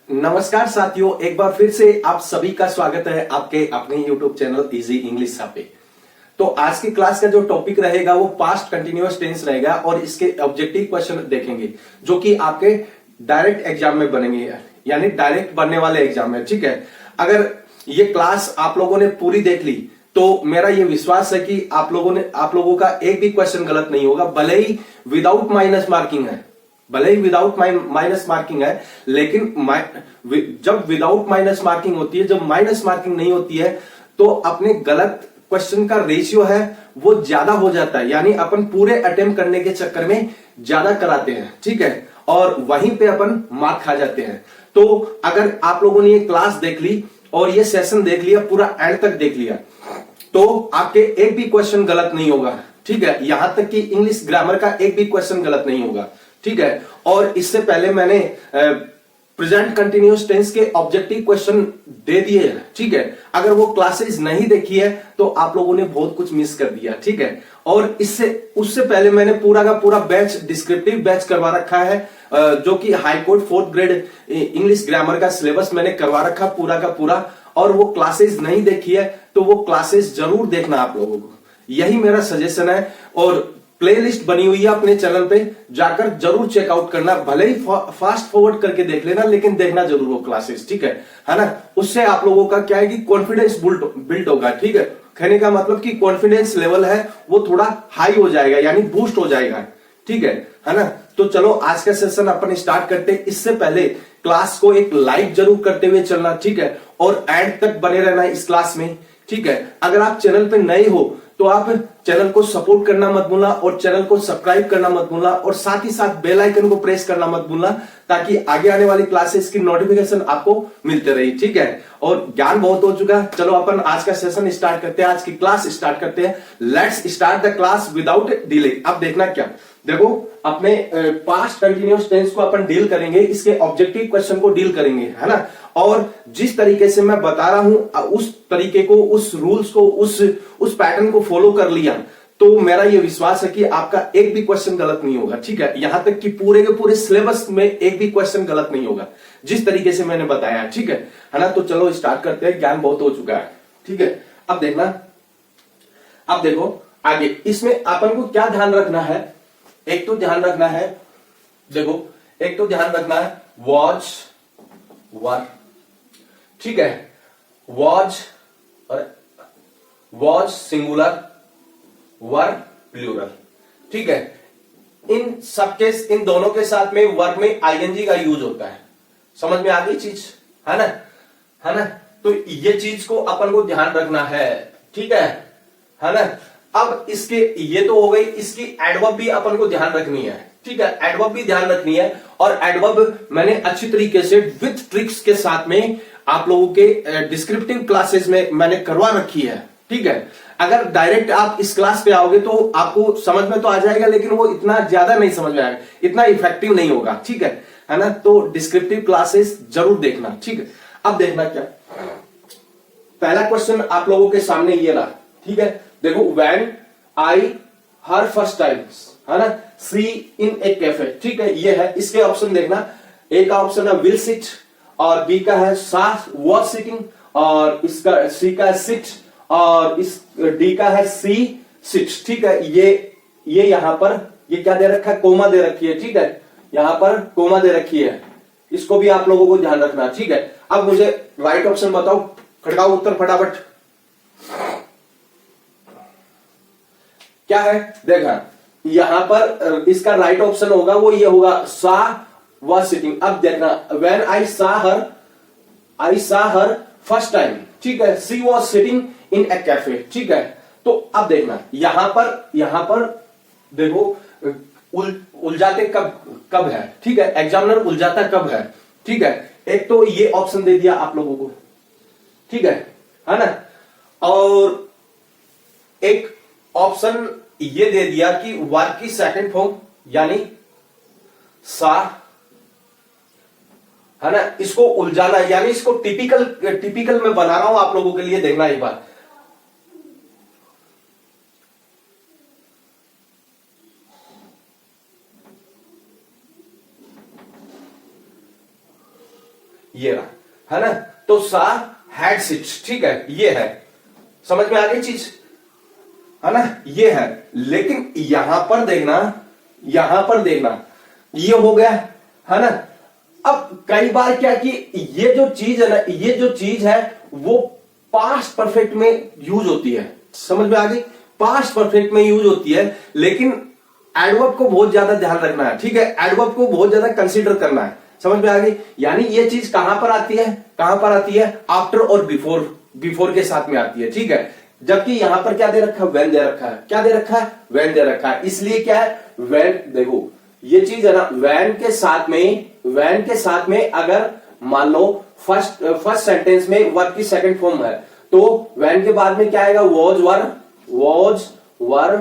नमस्कार साथियों, एक बार फिर से आप सभी का स्वागत है आपके अपने YouTube चैनल इजी इंग्लिश पे। तो आज की क्लास का जो टॉपिक रहेगा वो पास्ट कंटिन्यूअस टेंस रहेगा और इसके ऑब्जेक्टिव क्वेश्चन देखेंगे जो कि आपके डायरेक्ट एग्जाम में बनेंगे, यानी डायरेक्ट बनने वाले एग्जाम में। ठीक है, अगर ये क्लास आप लोगों ने पूरी देख ली तो मेरा ये विश्वास है कि आप लोगों का एक भी क्वेश्चन गलत नहीं होगा, भले ही विदाउट माइनस मार्किंग है, भले ही विदाउट माइनस मार्किंग है, लेकिन जब विदाउट माइनस मार्किंग होती है, जब माइनस मार्किंग नहीं होती है, तो अपने गलत क्वेश्चन का रेशियो है वो ज्यादा हो जाता है, यानी अपन पूरे अटेम्प्ट करने के चक्कर में ज्यादा कराते हैं। ठीक है, और वहीं पे अपन मार्क खा जाते हैं। तो अगर आप लोगों ने ये क्लास देख ली और ये सेशन देख लिया, पूरा एंड तक देख लिया, तो आपके एक भी क्वेश्चन गलत नहीं होगा। ठीक है, यहां तक कि इंग्लिश ग्रामर का एक भी क्वेश्चन गलत नहीं होगा। ठीक है, और इससे पहले मैंने प्रेजेंट कंटिन्यूअस टेंस के ऑब्जेक्टिव क्वेश्चन दे दिए हैं। ठीक है, अगर वो क्लासेस नहीं देखी है तो आप लोगों ने बहुत कुछ मिस कर दिया। ठीक है, और उससे पहले मैंने पूरा का पूरा बैच, डिस्क्रिप्टिव बैच करवा रखा है, जो कि high court 4th grade English grammar का सिलेबस मैंने करवा रखा पूरा का पूरा। और वो क्लासेस नहीं देखी है तो वो क्लासेस जरूर देखना आप लोगों को, यही मेरा सजेशन है। और प्लेलिस्ट बनी हुई है अपने चैनल पे, जाकर जरूर चेकआउट करना, भले ही फास्ट फॉरवर्ड करके देख लेना, लेकिन देखना जरूर वो क्लासेस। ठीक है ना, उससे आप लोगों का क्या है कि कॉन्फिडेंस बिल्ड होगा। ठीक है, कहने का मतलब कि कॉन्फिडेंस लेवल है वो थोड़ा हाई हो जाएगा, यानी बूस्ट हो जाएगा। ठीक है ना, तो चलो आज का सेशन अपन स्टार्ट करते हैं। इससे पहले क्लास को एक लाइक जरूर करते हुए चलना। ठीक है, और एंड तक बने रहना इस क्लास में। ठीक है, अगर आप चैनल पे नए हो तो आप चैनल को सपोर्ट करना मत भूलना और चैनल को सब्सक्राइब करना मत भूलना, और साथ ही साथ बेल आइकन को प्रेस करना मत भूलना, ताकि आगे आने वाली क्लासेस की नोटिफिकेशन आपको मिलते रही। ठीक है, और ज्ञान बहुत हो चुका है, चलो अपन आज का सेशन स्टार्ट करते हैं, आज की क्लास स्टार्ट करते हैं। Let's start the class without delay. अब देखना क्या, देखो अपने पास्ट कंटिन्यूअस टेंस को अपन डील करेंगे, इसके ऑब्जेक्टिव क्वेश्चन को डील करेंगे, है ना। और जिस तरीके से मैं बता रहा हूं उस तरीके को, उस रूल्स को, उस पैटर्न को फॉलो कर लिया तो मेरा यह विश्वास है कि आपका एक भी क्वेश्चन गलत नहीं होगा। ठीक है, यहां तक कि पूरे के पूरे सिलेबस में एक भी क्वेश्चन गलत नहीं होगा जिस तरीके से मैंने बताया। ठीक है ना, तो चलो स्टार्ट करते हैं, ज्ञान बहुत हो चुका है। ठीक है, अब देखना, अब देखो आगे इसमें अपन को क्या ध्यान रखना है। एक तो ध्यान रखना है, देखो एक तो ध्यान रखना है वॉच वर। ठीक है, वॉच और वॉच सिंगुलर, वर प्लूरल। ठीक है, इन दोनों के साथ में वर्ब में आईएनजी का यूज होता है। समझ में आ गई चीज, है ना, है ना। तो ये चीज को अपन को ध्यान रखना है। ठीक है ना। अब इसके ये तो हो गई, इसकी एडवर्ब भी अपन को ध्यान रखनी है। ठीक है, एडवर्ब भी ध्यान रखनी है, और एडवर्ब मैंने अच्छी तरीके से विथ ट्रिक्स के साथ में आप लोगों के डिस्क्रिप्टिव क्लासेस में मैंने करवा रखी है। ठीक है, अगर डायरेक्ट आप इस क्लास पे आओगे तो आपको समझ में तो आ जाएगा, लेकिन वो इतना ज्यादा नहीं समझ में आएगा, इतना इफेक्टिव नहीं होगा। ठीक है ना, तो डिस्क्रिप्टिव क्लासेस जरूर देखना। ठीक है, अब देखना क्या, पहला क्वेश्चन आप लोगों के सामने ये रहा। ठीक है, देखो when I her first time, है ना, सी इन ए कैफे। ठीक है, ये है, इसके ऑप्शन देखना, ए का ऑप्शन है विल सिट, और बी का है सा वॉज सिटिंग, और इसका सी का है सिट, और इस डी का है सी सिट। ठीक है, ये यहां पर ये क्या दे रखा है, कोमा दे रखी है। ठीक है, यहां पर कोमा दे रखी है, इसको भी आप लोगों को ध्यान रखना। ठीक है, अब मुझे राइट ऑप्शन बताओ, खड़काओ उत्तर फटाफट, क्या है। देखा यहां पर इसका राइट ऑप्शन होगा वो ये होगा, सा वॉज सिटिंग। अब देखना, व्हेन आई सा हर फर्स्ट टाइम। ठीक है, she was sitting in a cafe. ठीक है, तो अब देखना यहां पर देखो उलझाते कब है। ठीक है, एग्जामिनर उलझाता कब है। ठीक है, एक तो ये ऑप्शन दे दिया आप लोगों को। ठीक है ना, और एक ऑप्शन ये दे दिया कि वर्ब की सेकंड फॉर्म यानी सा, है ना, इसको उलझाना, यानी इसको टिपिकल में बना रहा हूं आप लोगों के लिए, देखना एक बार। ये रहा, है ना। तो सा हैड सिट्स, ठीक है, ये है, समझ में आ गई चीज, है ना, ये है। लेकिन यहां पर देखना, यहां पर देखना, ये हो गया, है ना। अब कई बार क्या कि ये जो चीज है ना, ये जो चीज है वो पास्ट परफेक्ट में यूज होती है, समझ में आ गई, पास्ट परफेक्ट में यूज होती है, लेकिन एडवर्ब को बहुत ज्यादा ध्यान रखना है, ठीक है, एडवर्ब को बहुत ज्यादा कंसीडर करना है, समझ में आ गई। यानी ये चीज कहां पर आती है, कहां पर आती है, आफ्टर और बिफोर, बिफोर के साथ में आती है, ठीक है। जबकि यहां पर क्या दे रखा है, व्हेन दे रखा है, क्या दे रखा है, व्हेन दे रखा है। इसलिए क्या है, व्हेन, देखो ये चीज है ना, व्हेन के साथ में, व्हेन के साथ में अगर मान लो फर्स्ट सेंटेंस में वर्ब की सेकंड फॉर्म है, तो व्हेन के बाद में क्या आएगा, वॉज वर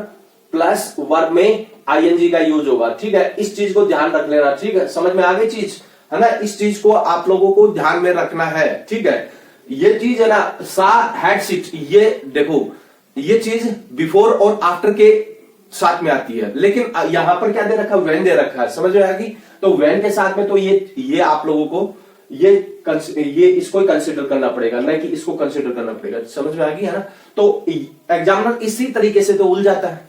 प्लस वर्ब में आईएनजी का यूज होगा, ठीक है। इस चीज को ध्यान रख लेना, ठीक है, समझ में आ गई चीज, है ना। इस चीज को आप लोगों को ध्यान में रखना है, ठीक है। ये चीज है ना, सा हैड सिट, ये देखो ये चीज बिफोर और आफ्टर के साथ में आती है, लेकिन यहां पर क्या दे रखा है, व्हेन दे रखा है, समझ में आ गई। तो व्हेन के साथ में तो ये आप लोगों को ये इसको ही कंसिडर करना पड़ेगा, नहीं कि इसको कंसिडर करना पड़ेगा, समझ में आ गई, है ना। तो एग्जामिनर इसी तरीके से तो उलझ जाता है,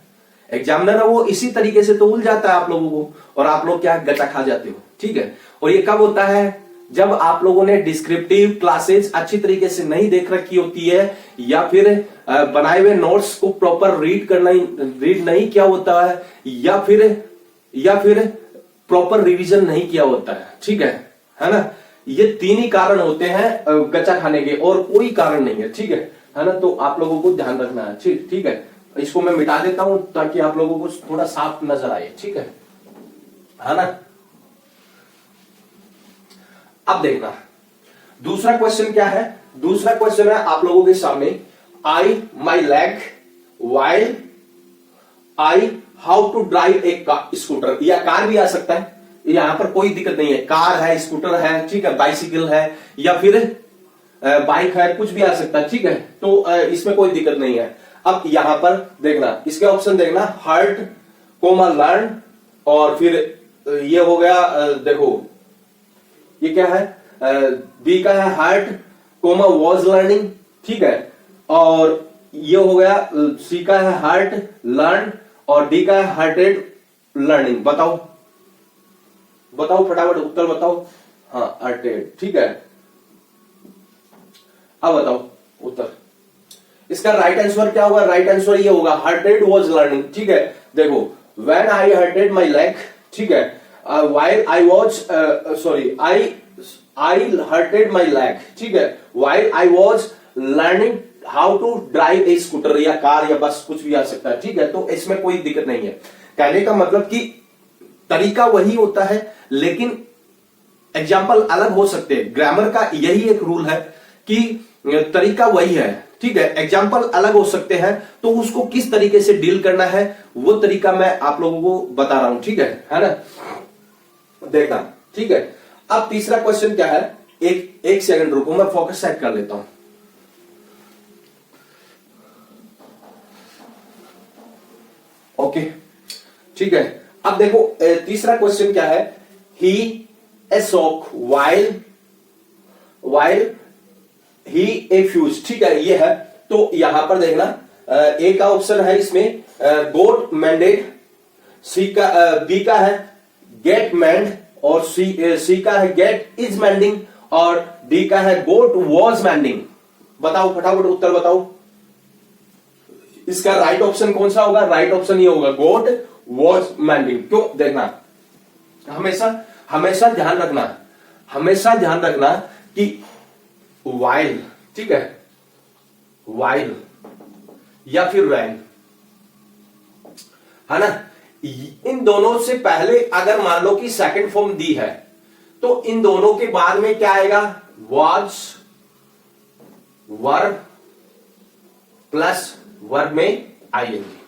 एग्जामिनर है वो इसी तरीके से तो उलझ जाता है आप लोगों को, और आप लोग क्या गचा खा जाते हो, ठीक है। और ये कब होता है, जब आप लोगों ने डिस्क्रिप्टिव क्लासेस अच्छी तरीके से नहीं देख रखी होती है, या फिर बनाए हुए नोट्स को प्रॉपर रीड नहीं किया होता है, या फिर प्रॉपर रिवीजन नहीं किया होता है, ठीक है ना। ये तीन ही कारण होते हैं गचा खाने के, और कोई कारण नहीं है, ठीक है ना। तो आप लोगों को ध्यान रखना है, ठीक है। इसको मैं मिटा देता हूं ताकि आप लोगों को थोड़ा साफ नजर आए, ठीक है ना। अब देखना दूसरा क्वेश्चन क्या है, दूसरा क्वेश्चन है आप लोगों के सामने, I my leg while I how to drive a scooter, या कार भी आ सकता है, यहां पर कोई दिक्कत नहीं है, कार है, स्कूटर है, ठीक है, बाइसिकल है, या फिर बाइक है, कुछ भी आ सकता है, ठीक है। तो इसमें कोई दिक्कत नहीं है। अब यहां पर देखना, इसके ऑप्शन देखना, हर्ट कोमा लर्न, और फिर ये हो गया, देखो ये क्या है, बी का है हर्ट कोमा वॉज लर्निंग, ठीक है, और ये हो गया सी का है हर्ट लर्न, और डी का है हर्टेड लर्निंग। बताओ फटाफट उत्तर बताओ। हाँ, हर्टेड, ठीक है। अब बताओ उत्तर, इसका राइट आंसर क्या होगा, राइट आंसर ये होगा हर्टेड वॉज लर्निंग, ठीक है। देखो when I hurted my leg, ठीक है, while I was I hurted my leg, ठीक है, while I was learning how to drive a scooter, या कार या बस कुछ भी आ सकता है, ठीक है। तो इसमें कोई दिक्कत नहीं है। कहने का मतलब कि तरीका वही होता है, लेकिन एग्जाम्पल अलग हो सकते हैं। ग्रामर का यही एक रूल है कि तरीका वही है, ठीक है, एग्जाम्पल अलग हो सकते हैं, तो उसको किस तरीके से डील करना है वो तरीका मैं आप लोगों को बता रहा हूं, ठीक है ना। देखना, ठीक है। अब तीसरा क्वेश्चन क्या है, एक सेकंड रुको, मैं फोकस सेट कर लेता हूं। ओके, ठीक है। अब देखो तीसरा क्वेश्चन क्या है, he a shock while he a fuse, ठीक है, ये है। तो यहां पर देखना, ए का ऑप्शन है इसमें गोट मैंडेड, सी का बी का है गेट मैंड, और सी का है गेट इज मैंडिंग, और डी का है गोट वॉज मैंडिंग। बताओ फटाफट उत्तर बताओ, इसका राइट ऑप्शन कौन सा होगा, राइट ऑप्शन ये होगा गोट वॉज मैंडिंग। क्यों, देखना हमेशा ध्यान रखना कि वाइल, ठीक है, वाइल या फिर वैन, है ना, इन दोनों से पहले अगर मान लो कि सेकंड फॉर्म दी है, तो इन दोनों के बाद में क्या आएगा, वॉज वर्ब प्लस वर्ब में आईएनजी,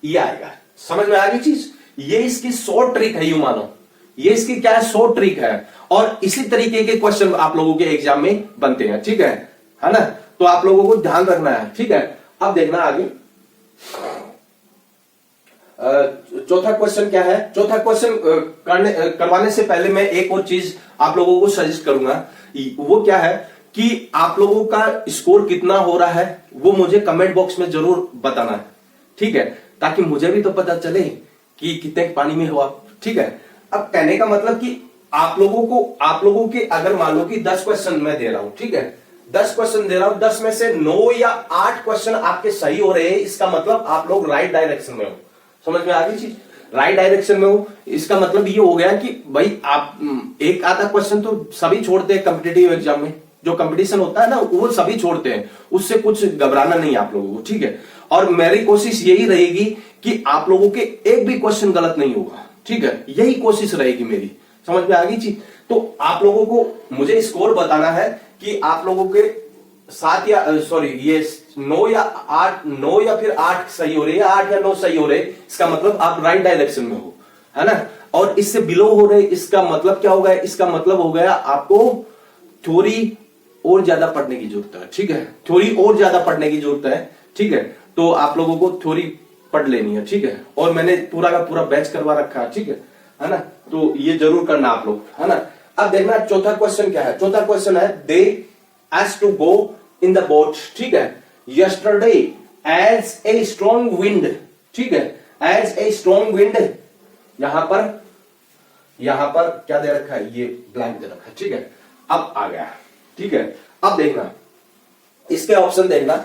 ये आएगा। समझ में आ गई चीज, ये इसकी शॉर्ट ट्रिक है, यू मानो ये इसकी क्या है, शॉर्ट ट्रिक है। और इसी तरीके के क्वेश्चन आप लोगों के एग्जाम में बनते हैं, ठीक है ना। तो आप लोगों को ध्यान रखना है, ठीक है। अब देखना आगे, चौथा क्वेश्चन क्या है? चौथा क्वेश्चन करवाने से पहले मैं एक और चीज आप लोगों को सजेस्ट करूंगा। वो क्या है कि आप लोगों का स्कोर कितना हो रहा है वो मुझे कमेंट बॉक्स में जरूर बताना है, ठीक है, ताकि मुझे भी तो पता चले कि कितने पानी में हो आप, ठीक है। अब कहने का मतलब कि आप लोगों के अगर मान लो कि 10 क्वेश्चन मैं दे रहा हूं, ठीक है, 10 क्वेश्चन दे रहा हूं, 10 में से 9 या 8 क्वेश्चन आपके सही हो रहे हैं, इसका मतलब आप लोग राइट डायरेक्शन में हो। समझ में आ गई चीज? राइट डायरेक्शन में हो, इसका मतलब ये हो गया कि भाई आप एक आधा क्वेश्चन तो सभी छोड़ते हैं कॉम्पिटिटिव एग्जाम में, जो कंपटीशन होता है ना वो सभी छोड़ते हैं, उससे कुछ घबराना नहीं आप लोगों को, ठीक है। और मेरी कोशिश यही रहेगी कि आप लोगों के एक भी क्वेश्चन गलत नहीं होगा, ठीक है, यही कोशिश रहेगी मेरी। समझ में आ गई चीज? तो आप लोगों को मुझे स्कोर बताना है कि आप लोगों के 7 या सॉरी ये 9 या फिर 8 सही हो रही है, 8 या 9 सही हो रहे, इसका मतलब आप राइट डायरेक्शन में हो, है ना। और इससे बिलो हो रहे, इसका मतलब क्या हो गया? इसका मतलब हो गया आपको थ्योरी और ज्यादा पढ़ने की जरूरत है, ठीक है, थ्योरी और ज्यादा पढ़ने की जरूरत है, ठीक है। तो आप लोगों को थ्योरी पढ़ लेनी है, ठीक है, और मैंने पूरा का पूरा बैच करवा रखा है, ठीक है ना। तो ये जरूर करना आप लोग, है ना। अब देखना चौथा क्वेश्चन क्या है। चौथा क्वेश्चन है they has to go in the boat, ठीक है, yesterday has a strong wind, ठीक है, एज ए स्ट्रॉन्ग विंड। यहां पर क्या दे रखा है? ये ब्लैंक दे रखा है, ठीक है। अब आ गया, ठीक है। अब देखना इसके ऑप्शन देखना,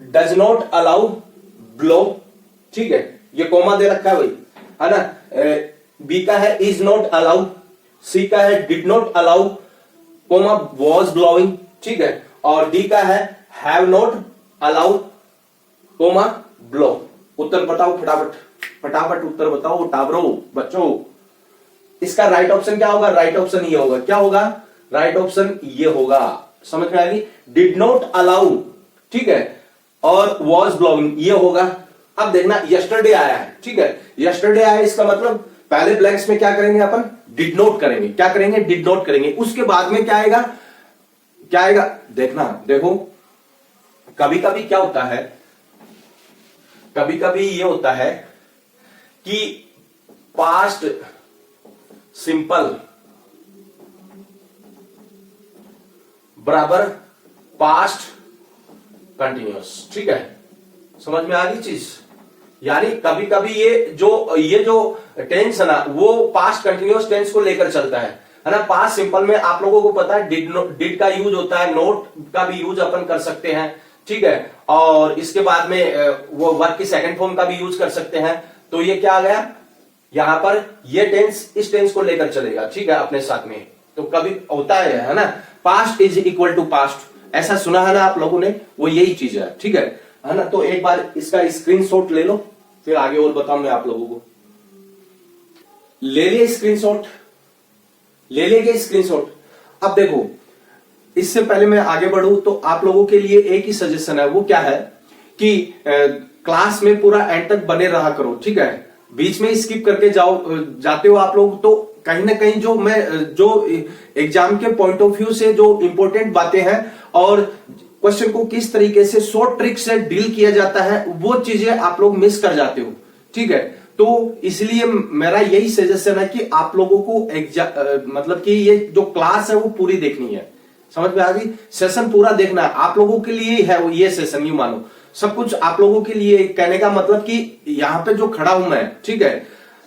डज नॉट अलाउ ब्लो, ठीक है, ये कोमा दे रखा है भाई, है ना। बी का है इज नॉट अलाउ, सी का है did not allow, comma was blowing, ठीक है, और डी का है have not allow, comma blow. उत्तर बताओ फटाफट, फटाफट उत्तर बताओ टाबरो बच्चों। इसका राइट ऑप्शन क्या होगा? राइट ऑप्शन ये होगा, क्या होगा? राइट ऑप्शन ये होगा, समझ में आ गई? डिड नॉट अलाउ, ठीक है, और वॉज ब्लोइंग ये होगा। अब देखना यस्टरडे आया है, ठीक है, यस्टरडे आया, इसका मतलब पहले ब्लैंक्स में क्या करेंगे अपन? डिड नॉट करेंगे। क्या करेंगे? डिड नॉट करेंगे। उसके बाद में क्या आएगा? क्या आएगा? देखना, देखो कभी कभी क्या होता है, कभी कभी ये होता है कि पास्ट सिंपल बराबर पास्ट कंटिन्यूअस, ठीक है, समझ में आ गई चीज? यानी कभी कभी ये जो टेंस है ना वो पास्ट कंटिन्यूअस टेंस को लेकर चलता है ना। पास्ट सिंपल में आप लोगों को पता है डिड का यूज होता है, नोट का भी यूज अपन कर सकते हैं, ठीक है, और इसके बाद में वो वर्ब की सेकंड फॉर्म का भी यूज कर सकते हैं। तो ये क्या आ गया यहां पर? ये टेंस इस टेंस को लेकर चलेगा, ठीक है, अपने साथ में। तो कभी होता है ना, past is equal to past, ऐसा सुना है ना आप लोगों ने, वो यही चीज है, ठीक है ना। तो एक बार इसका स्क्रीनशॉट ले लो, फिर आगे और बताऊं मैं आप लोगों को। ले लिए स्क्रीनशॉट, ले लेंगे स्क्रीनशॉट। अब देखो इससे पहले मैं आगे बढ़ूं तो आप लोगों के लिए एक ही सजेशन है, वो क्या है कि क्लास में पूरा एंड तक बने रहा करो, ठीक है। बीच में स्किप करके जाते हो आप लोग तो कहीं ना कहीं जो एग्जाम के पॉइंट ऑफ व्यू से जो इंपॉर्टेंट बातें हैं और क्वेश्चन को किस तरीके से शॉर्ट ट्रिक से डील किया जाता है वो चीजें आप लोग मिस कर जाते हो, ठीक है। तो इसलिए मेरा यही सजेशन है कि आप लोगों को मतलब कि ये जो क्लास है वो पूरी देखनी है, समझ में आ गई? सेशन पूरा देखना है, आप लोगों के लिए है वो ये सेशन, यू मानो सब कुछ आप लोगों के लिए। कहने का मतलब कि यहाँ पे जो खड़ा हूं मैं, ठीक है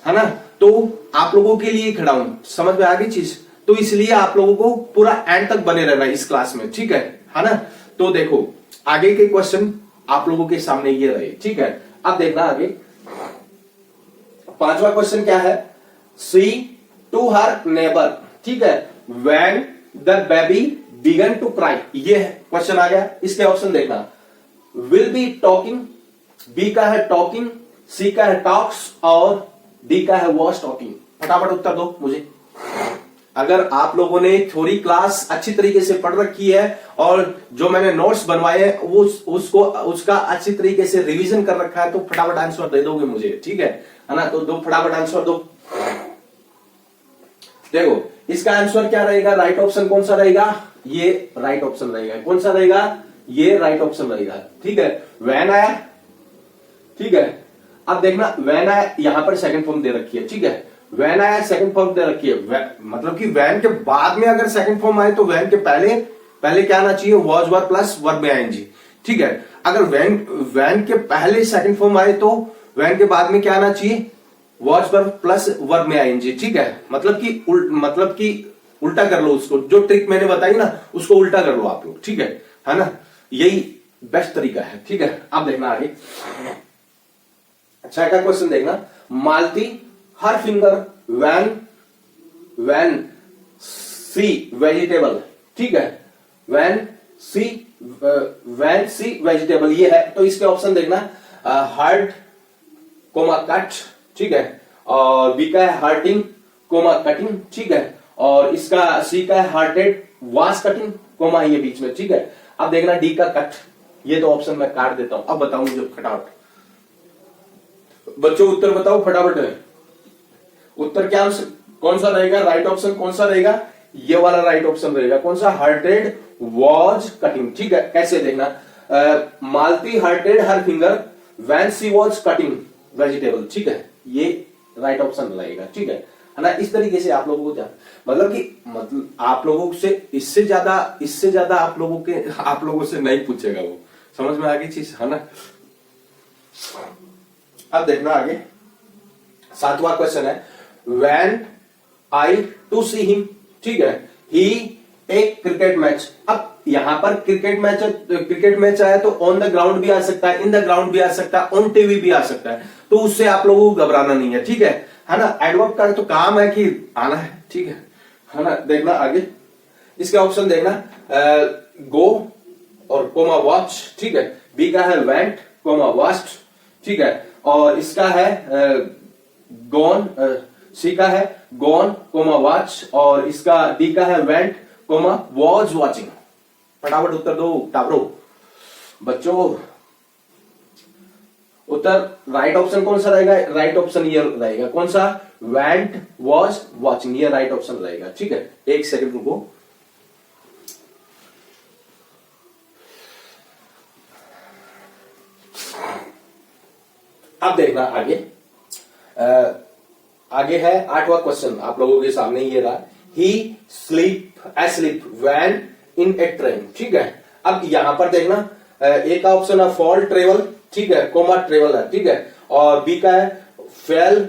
ना, तो आप लोगों के लिए खड़ा हूं, समझ में आ गई चीज? तो इसलिए आप लोगों को पूरा एंड तक बने रहना इस क्लास में, ठीक है ना। तो देखो आगे के क्वेश्चन आप लोगों के सामने ये रहे, ठीक है। अब देखना आगे पांचवा क्वेश्चन क्या है? सी टू हर नेबर, ठीक है, when the baby began to cry, ये क्वेश्चन आ गया। इसके ऑप्शन देखना, विल बी टॉकिंग, बी का है टॉकिंग, सी का है टॉक्स और डी का है वॉज टॉकिंग। फटाफट उत्तर दो मुझे। अगर आप लोगों ने थ्योरी क्लास अच्छी तरीके से पढ़ रखी है और जो मैंने नोट्स बनवाए हैं वो उसका अच्छी तरीके से रिवीजन कर रखा है तो फटाफट आंसर दे दोगे मुझे, ठीक है ना। तो दो फटाफट आंसर दो। देखो इसका आंसर क्या रहेगा? राइट ऑप्शन कौन सा रहेगा? ये राइट ऑप्शन रहेगा। कौन सा रहेगा? ये राइट ऑप्शन रहेगा, ठीक है। वैन आया, ठीक है। अब देखना वैन आया, यहां पर सेकंड फॉर्म दे रखी है, ठीक है, वैन आया सेकंड फॉर्म दे रखी है, मतलब कि वैन के बाद में अगर सेकंड फॉर्म आए तो वैन के पहले पहले क्या आना चाहिए, वॉज वर्ब प्लस वर्ब में आएंगी, ठीक है। अगर वैन के पहले सेकंड फॉर्म आए तो वैन के बाद में क्या आना चाहिए, वॉज वर्ब प्लस वर्ब में आएंगी, ठीक है। मतलब कि उल्टा कर लो उसको, जो ट्रिक मैंने बताई ना उसको उल्टा कर लो आप लोग, ठीक है ना, यही बेस्ट तरीका है, ठीक है। अब देखना आगे, अच्छा का क्वेश्चन देखना, मालती हर फिंगर वैन सी वेजिटेबल, ठीक है, वैन सी वेजिटेबल ये है, तो इसके ऑप्शन देखना, हार्ट कोमा कट, ठीक है, और बी का है हार्टिंग कोमा कटिंग, ठीक है, और इसका सी का है हार्टेड वास कटिंग कोमा ये बीच में, ठीक है। अब देखना डी का कट, ये तो ऑप्शन मैं काट देता हूं। अब बताऊं मुझे फटाफट, बच्चों उत्तर बताओ फटाफट है, उत्तर क्या कौन सा रहेगा, राइट ऑप्शन कौन सा रहेगा, ये वाला राइट ऑप्शन रहेगा, कौन सा, हार्टेड वॉज कटिंग, ठीक है। कैसे देखना, Malti hurted her finger when she was cutting vegetable, ठीक है, ये राइट ऑप्शन रहेगा, ठीक है ना। इस तरीके से आप लोगों को मतलब आप लोगों से इससे ज्यादा आप लोगों से नहीं पूछेगा वो, समझ में आ गई चीज, है ना। अब देखना आगे, 7वां क्वेश्चन है, when I to see him, ठीक है, ही एक क्रिकेट मैच। अब यहां पर क्रिकेट मैच आया तो ऑन द ग्राउंड भी आ सकता है, इन द ग्राउंड भी आ सकता है, ऑन टीवी भी आ सकता है, तो उससे आप लोगों को घबराना नहीं है, ठीक है ना। एडवर्ब का तो काम है कि आना है, ठीक है ना। देखना आगे, इसके ऑप्शन देखना, गो और कोमा वॉच, ठीक है, बी का है वेंट कोमा वॉच्ड, ठीक है, और इसका है गॉन, सी का है गॉन कोमा वॉच, और इसका डी का है वेंट कोमा वॉज वॉचिंग। फटाफट उत्तर दो टाबरो बच्चों, उत्तर राइट ऑप्शन कौन सा रहेगा, राइट ऑप्शन ये रहेगा, कौन सा, वेंट वॉज वॉचिंग, ये राइट ऑप्शन रहेगा, ठीक है। एक सेकंड रुको, अब देखना आगे, आगे है 8वां क्वेश्चन आप लोगों के सामने ये रहा, he sleep when in a train, ठीक है। अब यहां पर देखना, ए का ऑप्शन है फॉल ट्रेवल, ठीक है, कोमा ट्रेवल है, ठीक है, और बी का है फेल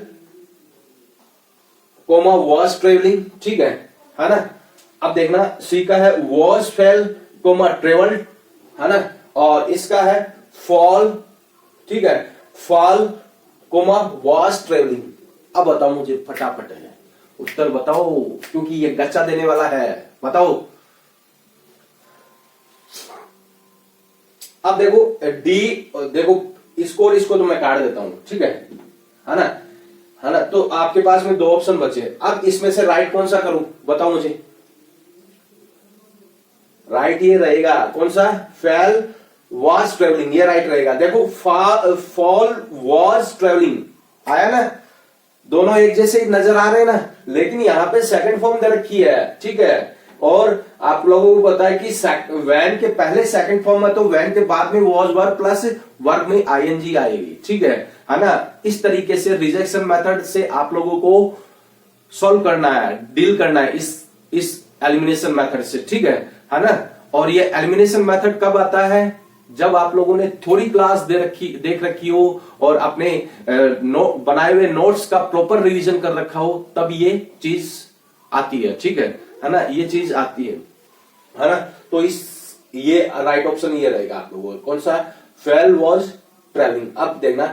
कोमा वॉज ट्रेवलिंग, ठीक है ना। अब देखना सी का है वॉज फेल कोमा ट्रेवल्ड, है ना, और इसका है फॉल, ठीक है, फॉल कोमा वॉज ट्रेवलिंग। अब बताओ मुझे फटाफट है, उत्तर बताओ, क्योंकि ये गच्चा देने वाला है, बताओ। अब देखो डी, देखो इसको और इसको तो मैं काट देता हूं, ठीक है ना, तो आपके पास में 2 ऑप्शन बचे। अब इसमें से राइट कौन सा करूं, बताओ मुझे, राइट ये रहेगा, कौन सा, फेल वॉज ट्रेवलिंग, ये राइट रहेगा। देखो फॉल वॉज ट्रेवलिंग आया ना, दोनों एक जैसे नजर आ रहे हैं ना, लेकिन यहां पे सेकंड फॉर्म दे रखी है, ठीक है, और आप लोगों को पता है कि वैन के पहले सेकंड फॉर्म है तो वैन के बाद में वॉज वर्ब प्लस वर्ब में आईएनजी आएगी, ठीक है ना। इस तरीके से रिजेक्शन मेथड से आप लोगों को सॉल्व करना है, डील करना है इस एलिमिनेशन मेथड से, ठीक है ना। और ये एलिमिनेशन मेथड कब आता है, जब आप लोगों ने थोड़ी क्लास देख रखी हो और अपने बनाए हुए नोट्स का प्रॉपर रिवीजन कर रखा हो, तब ये चीज आती है, ठीक है ना, ये चीज आती है ना। तो ये राइट ऑप्शन ये रहेगा आप लोगों को, कौन सा, फेल वॉज ट्रेवलिंग। अब देखना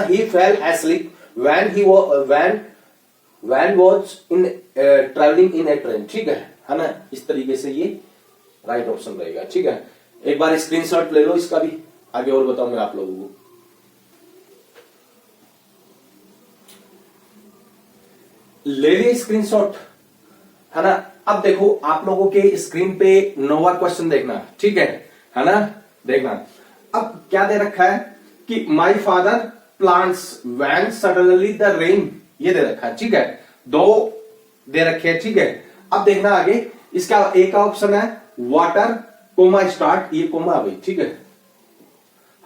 he fell asleep when was in travelling in a train, ठीक है ना। इस तरीके से ये राइट ऑप्शन रहेगा, ठीक है। एक बार स्क्रीनशॉट ले लो इसका भी, आगे और बताऊंगा आप लोगों को। ले लिए स्क्रीनशॉट, है ना। अब देखो आप लोगों के स्क्रीन पे 9वां क्वेश्चन देखना, ठीक है ना, देखना। अब क्या दे रखा है कि my father plants when suddenly the rain, ये दे रखा है, ठीक है, 2 दे रखे हैं, ठीक है। अब देखना आगे, इसका एक का ऑप्शन है वाटर कोमा स्टार्ट, ये कोमा अभी, ठीक है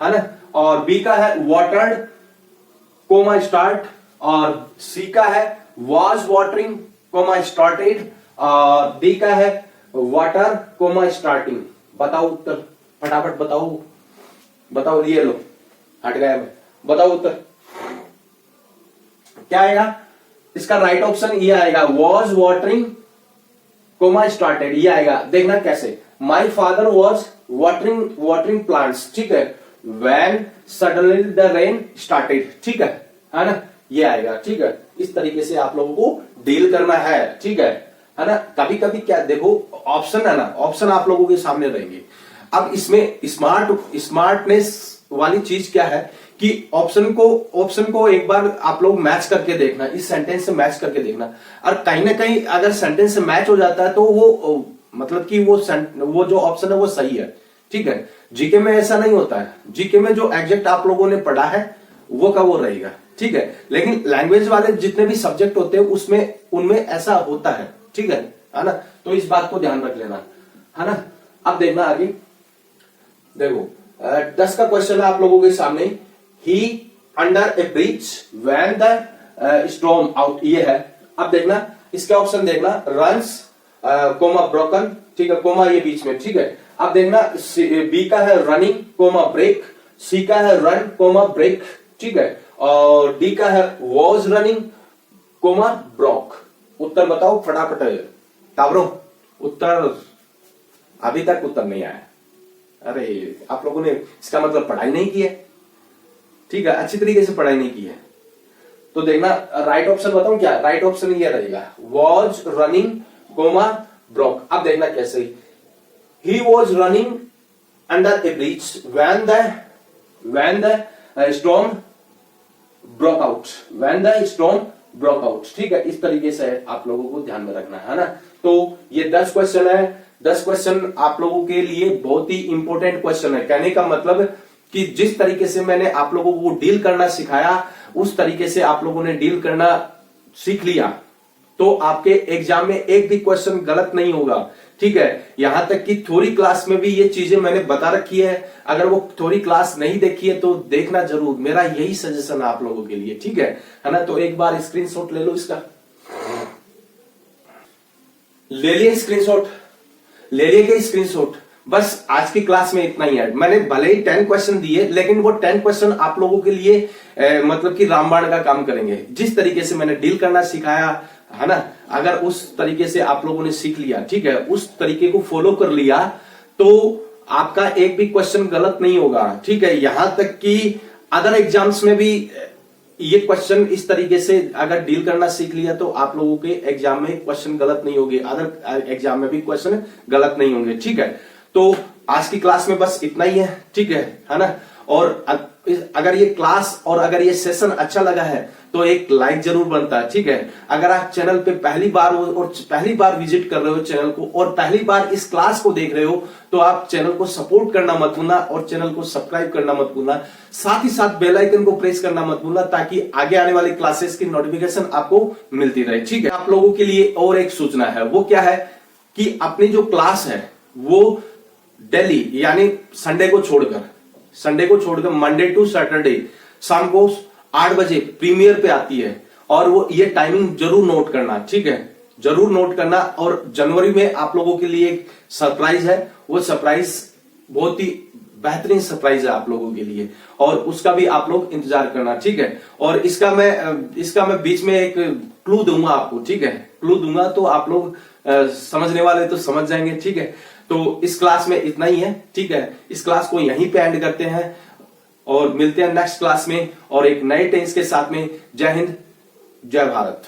ना, और बी का है वाटर्ड कोमा स्टार्ट, और सी का है वाज वाटरिंग कोमा स्टार्टेड, और डी का है वाटर कोमा स्टार्टिंग। बताओ उत्तर, फटाफट बताओ, बताओ, ये लो हट गया मैं, बताओ उत्तर क्या आएगा। इसका राइट ऑप्शन ये आएगा, वॉज वाटरिंग कोमा स्टार्टेड, ये आएगा। देखना कैसे, my father was watering plants, ठीक है, when suddenly the rain started, ठीक है ना, ये आएगा। ठीक है, इस तरीके से आप लोगों को डील करना है, ठीक है ना। कभी कभी क्या देखो, ऑप्शन है ना, ऑप्शन आप लोगों के सामने रहेंगे। अब इसमें स्मार्टनेस वाली चीज क्या है कि ऑप्शन को एक बार आप लोग मैच करके देखना, इस सेंटेंस से मैच करके देखना, और कहीं ना कहीं अगर सेंटेंस से मैच हो जाता है तो वो मतलब कि वो जो ऑप्शन है वो सही है, ठीक है। जीके में ऐसा नहीं होता है, जीके में जो एग्जैक्ट आप लोगों ने पढ़ा है वो का वो रहेगा, ठीक है। लेकिन लैंग्वेज वाले जितने भी सब्जेक्ट होते हैं उनमें ऐसा होता है, ठीक है ना। तो इस बात को ध्यान रख लेना, है ना। अब देखना आगे, देखो 10 का क्वेश्चन है आप लोगों के सामने। He under a bridge when the storm out, ये है। अब देखना इसका ऑप्शन देखना, रन्स कोमा ब्रोकन, ठीक है, कोमा ये बीच में, ठीक है। अब देखना बी का है रनिंग कोमा ब्रेक, सी का है रन कोमा ब्रेक, ठीक है, और डी का है वॉज रनिंग कोमा ब्रोक। उत्तर बताओ फटाफट टाबरो, उत्तर अभी तक उत्तर नहीं आया। अरे आप लोगों ने इसका मतलब पढ़ाई नहीं की है, ठीक है, अच्छी तरीके से पढ़ाई नहीं की है। तो देखना राइट ऑप्शन बताऊं क्या, राइट ऑप्शन ये रहेगा, वॉज रनिंग कोमा ब्रोक। अब देखना कैसे, he was running under a bridge when the storm broke out, when the storm broke out, ठीक है। इस तरीके से आप लोगों को ध्यान में रखना है ना। तो ये 10 क्वेश्चन है, 10 क्वेश्चन आप लोगों के लिए बहुत ही इंपॉर्टेंट क्वेश्चन है। कहने का मतलब कि जिस तरीके से मैंने आप लोगों को डील करना सिखाया, उस तरीके से आप लोगों ने डील करना सीख लिया तो आपके एग्जाम में एक भी क्वेश्चन गलत नहीं होगा, ठीक है। यहां तक कि थ्योरी क्लास में भी ये चीजें मैंने बता रखी है, अगर वो थ्योरी क्लास नहीं देखी है तो देखना जरूर, मेरा यही सजेशन है आप लोगों के लिए, ठीक है ना। तो एक बार स्क्रीनशॉट ले लो इसका, ले लिए स्क्रीनशॉट, ले लिए के स्क्रीनशॉट। बस आज की क्लास में इतना ही है। मैंने भले ही 10 क्वेश्चन दिए, लेकिन वो 10 क्वेश्चन आप लोगों के लिए मतलब कि रामबाण का काम करेंगे। जिस तरीके से मैंने डील करना सिखाया है ना, अगर उस तरीके से आप लोगों ने सीख लिया, ठीक है, उस तरीके को फॉलो कर लिया तो आपका एक भी क्वेश्चन गलत नहीं होगा, ठीक है। यहां तक कि अदर एग्जाम्स में भी ये क्वेश्चन इस तरीके से अगर डील करना सीख लिया तो आप लोगों के एग्जाम में क्वेश्चन गलत नहीं होंगे, अदर एग्जाम में भी क्वेश्चन गलत नहीं होंगे, ठीक है। तो आज की क्लास में बस इतना ही है, ठीक है ना। और अगर ये क्लास और अगर ये सेशन अच्छा लगा है तो एक लाइक जरूर बनता है, ठीक है। अगर आप चैनल पे पहली बार हो और पहली बार विजिट कर रहे हो चैनल को और पहली बार इस क्लास को देख रहे हो तो आप चैनल को सपोर्ट करना मत भूलना और चैनल को सब्सक्राइब करना मत भूलना, साथ ही साथ बेल आइकन को प्रेस करना मत भूलना ताकि आगे आने वाली क्लासेस की नोटिफिकेशन आपको मिलती रहे, ठीक है। आप लोगों के लिए और एक सूचना है, वो क्या है कि अपनी जो क्लास है वो डेली यानी संडे को छोड़कर मंडे टू सैटरडे शाम को 8 बजे प्रीमियर पे आती है। और वो ये टाइमिंग जरूर नोट करना, ठीक है, जरूर नोट करना। और जनवरी में आप लोगों के लिए एक सरप्राइज है, वो सरप्राइज बहुत ही बेहतरीन सरप्राइज है आप लोगों के लिए और उसका भी आप लोग इंतजार करना, ठीक है। और इसका मैं बीच में एक क्लू दूंगा आपको, ठीक है, क्लू दूंगा तो आप लोग समझने वाले तो समझ जाएंगे, ठीक है। तो इस क्लास में इतना ही है, ठीक है। इस क्लास को यहीं पे एंड करते हैं और मिलते हैं नेक्स्ट क्लास में और एक नए टेंस के साथ में। जय हिंद, जय भारत।